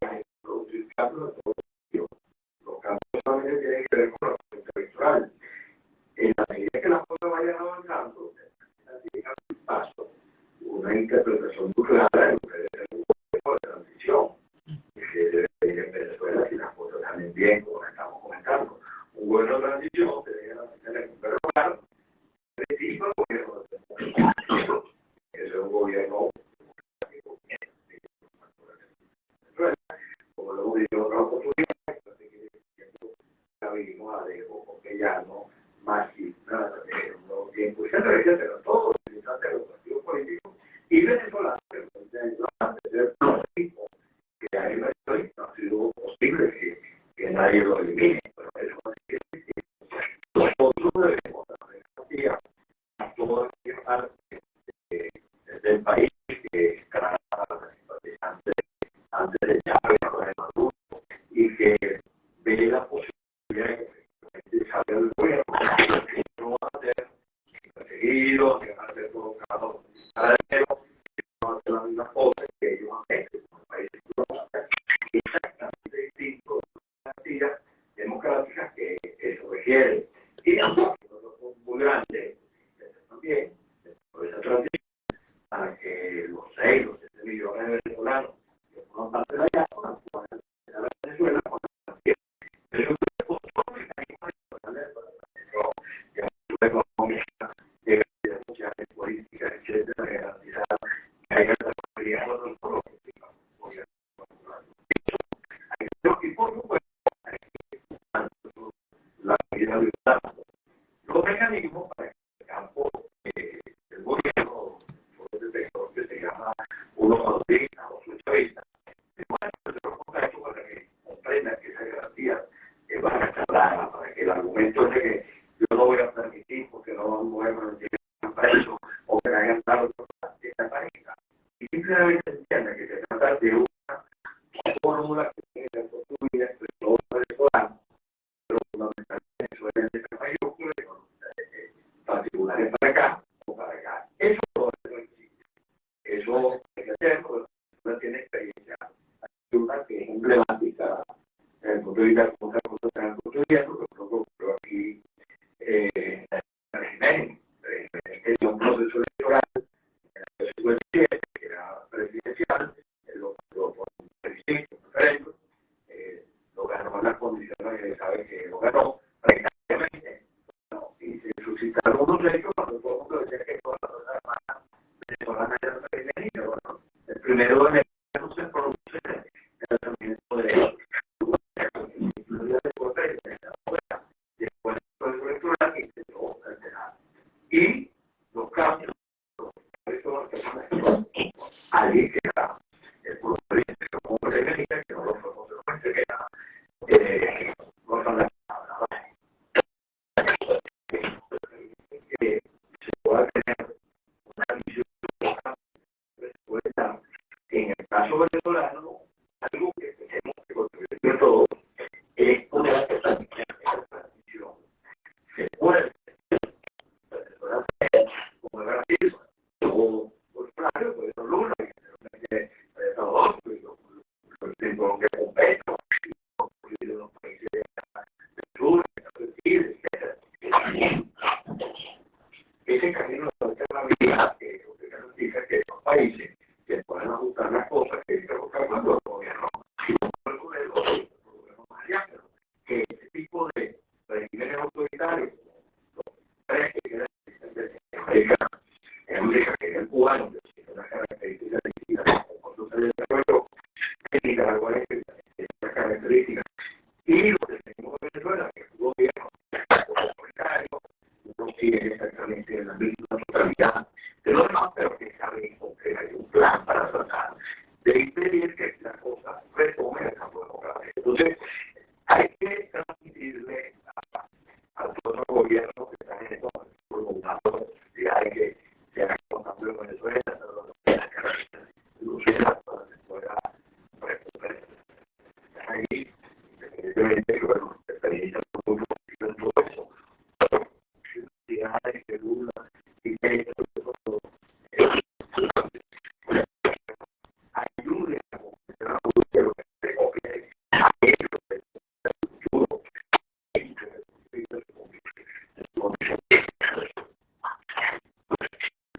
hay producir cambios de todo tipo. Los cambios solamente tienen que ver con la política electoral. En la medida que las cosas vayan avanzando, llega un paso, una interpretación muy clara de lo que debe ser un gobierno de transición, que debe ir en Venezuela si las cosas salen bien, como estamos comentando. Un gobierno de transición debe tener un gobierno claro, distinto al gobierno de transición, que es un gobierno como lo hemos dicho en otra oportunidad, ya vivimos a dejo, porque ya no machista, no tiempo, etcétera, todo el instante de los partidos políticos y venezolanos que van a ser políticos que hay una historia, no ha sido posible que nadie lo elimine, pero eso no es que nosotros debemos dar a todas las partes del país que están antes de Chávez, de Maduro, y que ve la posibilidad de que salga del gobierno, que no va a ser perseguido, que van a ser provocados que no va a ser la misma cosa que ellos han hecho en los países exactamente distintos de las garantías democráticas que eso requiere. Y nosotros somos muy grandes, también, por esa transición, para que los 6 o 7 millones de venezolanos que forman parte de allá puedan a Venezuela con la transición. Pero eso es un mecanismo electoral de la economía que hayan dado esta pareja. Y simplemente entienda que se trata de una fórmula que tiene que ser construida entre todos los venezolanos, pero fundamentalmente suelen ser mayúsculas particulares para acá o para acá. Eso no existe. Eso hay que hacerlo. Una tiene experiencia, una que es emblemática desde el punto de vista de cómo las cosas se están construyendo, pero aquí que dio un proceso electoral en el año 57, que era presidencial, lo por un plebiscito, un referéndum, lo ganó en las condiciones que sabe que lo ganó prácticamente, ¿no? Y se suscitaron unos hechos cuando todo el mundo decía que todas las Fuerzas Armadas venezolanas eran bienvenidas. Bueno, el primero de enero no se produce el lanzamiento de después del proceso electoral que intentó alterar. Y los cambios, allí queda el pueblo como prevenida, que no lo fue posteriormente, que era no son las palabras. Que se pueda tener una visión respuesta. En el caso venezolano, algo que tenemos que construir todos es una transición. Se puede como era así, o por claro, pues no Lula, que todos, con que completo, y los países del sur, etc. Ese camino de alternativa que garantiza que los países se puedan ajustar las cosas que hay que ajustar cuando el gobierno, que ese tipo de regímenes autoritarios, América, que es el cubano, que tiene unas características distintas, cuando se desarrolló en Nicaragua, tiene unas características. Y lo que tenemos en Venezuela, que es un gobierno autoritario, no tiene exactamente la misma totalidad de los demás, pero que sabe que hay un plan para tratar de impedir que las cosas retomen el campo democrático. Entonces, hay que transmitirle a todos los gobiernos que están en estos momentos hay que se haga con cambio en Venezuela, ahí, evidentemente, bueno, experiencia muy positiva en todo eso. Ciudades que Lula y que ayude a convencer a los que se copien a ellos del futuro.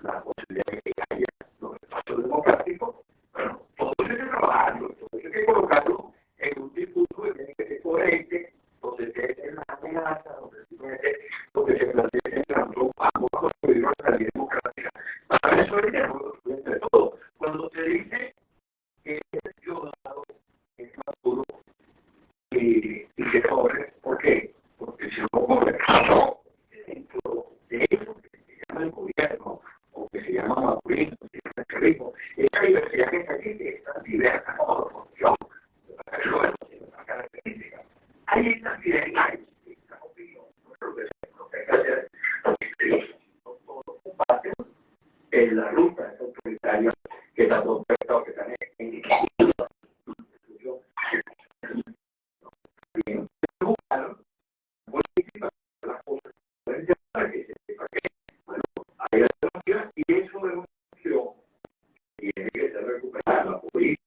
La posibilidad de que haya los espacios democráticos, bueno, todo eso hay que trabajarlo, todo eso hay que colocarlo en un discurso que tiene que ser coherente, donde se den las amenazas, donde se planteen vamos a construir una realidad democrática. Para eso es entre todo. Cuando se dice que es ciudadano, es maduro y que corre, ¿por qué? Porque si no corre, no, dentro de eso que se llama el gobierno, o que se llama madurismo, que se llama chavismo, esta diversidad que está aquí, que es tan diversa como la función, eso tiene una característica. Hay esta fidelidad, esta opinión, lo que hay que hacer, no todos comparten en la ruta autoritaria que está propuesta, que están en las cosas para que se sepa que hay alternativas y eso es una opción que tiene que ser recuperada la política,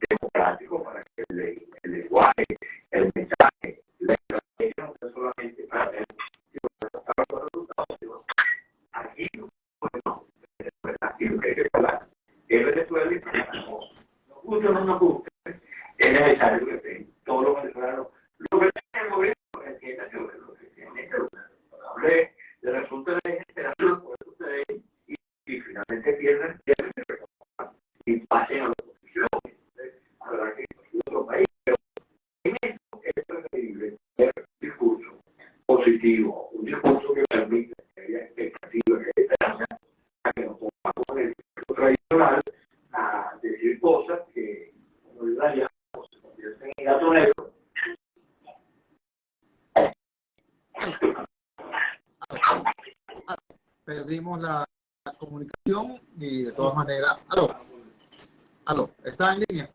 democrático para que el lenguaje, el mensaje, la estrategia no sea solamente para tener resultados, sino aquí, bueno, aquí lo que hay que hablar es Venezuela y nos gusta o no nos gusta, es necesario que estén todos los venezolanos, lo que tiene el gobierno, entienda que lo que tiene que hable de resulta de esperarlo por ustedes y finalmente pierden y pasen a la oposición. La verdad que es otro país, pero en esto es preferible tener un discurso positivo, un discurso que permite que haya expectativa, que haya esperanza, a que nos pongamos en el discurso tradicional a decir cosas que, como digo, ya se convierten en gato negro. perdimos la comunicación y de todas maneras, aló, ¿está en línea?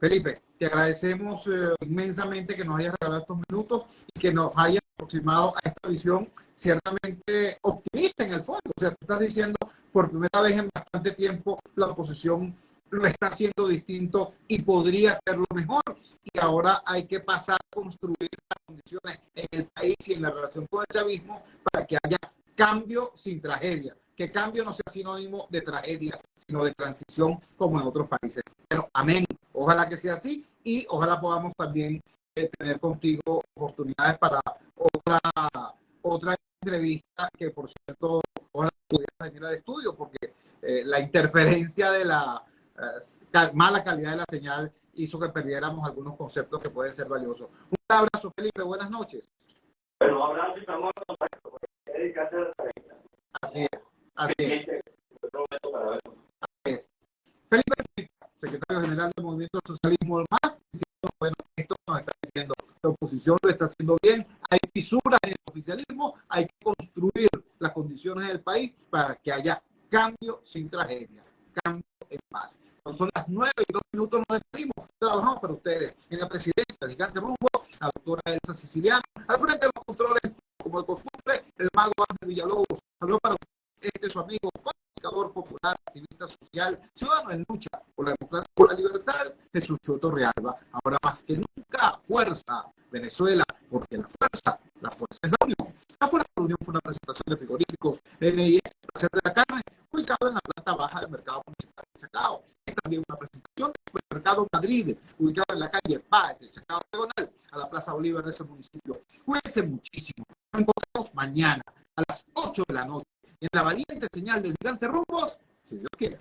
Felipe, te agradecemos inmensamente que nos hayas regalado estos minutos y que nos hayas aproximado a esta visión ciertamente optimista en el fondo. O sea, tú estás diciendo por primera vez en bastante tiempo la oposición lo está haciendo distinto y podría hacerlo mejor. Y ahora hay que pasar a construir las condiciones en el país y en la relación con el chavismo para que haya cambio sin tragedia. Que cambio no sea sinónimo de tragedia, sino de transición como en otros países. Pero amén. Ojalá que sea así y ojalá podamos también tener contigo oportunidades para otra entrevista que, por cierto, ojalá pudieras venir al estudio porque la interferencia de la mala calidad de la señal hizo que perdiéramos algunos conceptos que pueden ser valiosos. Un abrazo, Felipe. Buenas noches. Bueno, abrazo y estamos en contacto. Así es. Así es. Felipe, secretario general del Movimiento Socialismo del MAS, diciendo, bueno, esto nos está diciendo, la oposición lo está haciendo bien, hay fisuras en el oficialismo, hay que construir las condiciones del país para que haya cambio sin tragedia, cambio en paz. Cuando son las 9:02, nos despedimos, trabajamos para ustedes en la presidencia del Gigante Rumbo, la doctora Elsa Siciliano, al frente de los controles, como de costumbre, el mago Ángel Villalobos. Saludos para este su amigo, comunicador popular, activista social, ciudadano en lucha por la democracia y por la libertad, Jesús Choto Realba. Ahora más que nunca, fuerza, Venezuela, porque la fuerza es la unión. La fuerza de la unión fue una presentación de frigoríficos NIS, Placer de la Carne, ubicado en la planta baja del mercado municipal de Chacao. Es también una presentación del supermercado Madrid, ubicado en la calle Páez del Chacao Diagonal, a la Plaza Bolívar de ese municipio. Cuídense muchísimo. Nos encontramos mañana a las 8 de la noche en la valiente señal del Gigante Rumbos, si Dios quiere.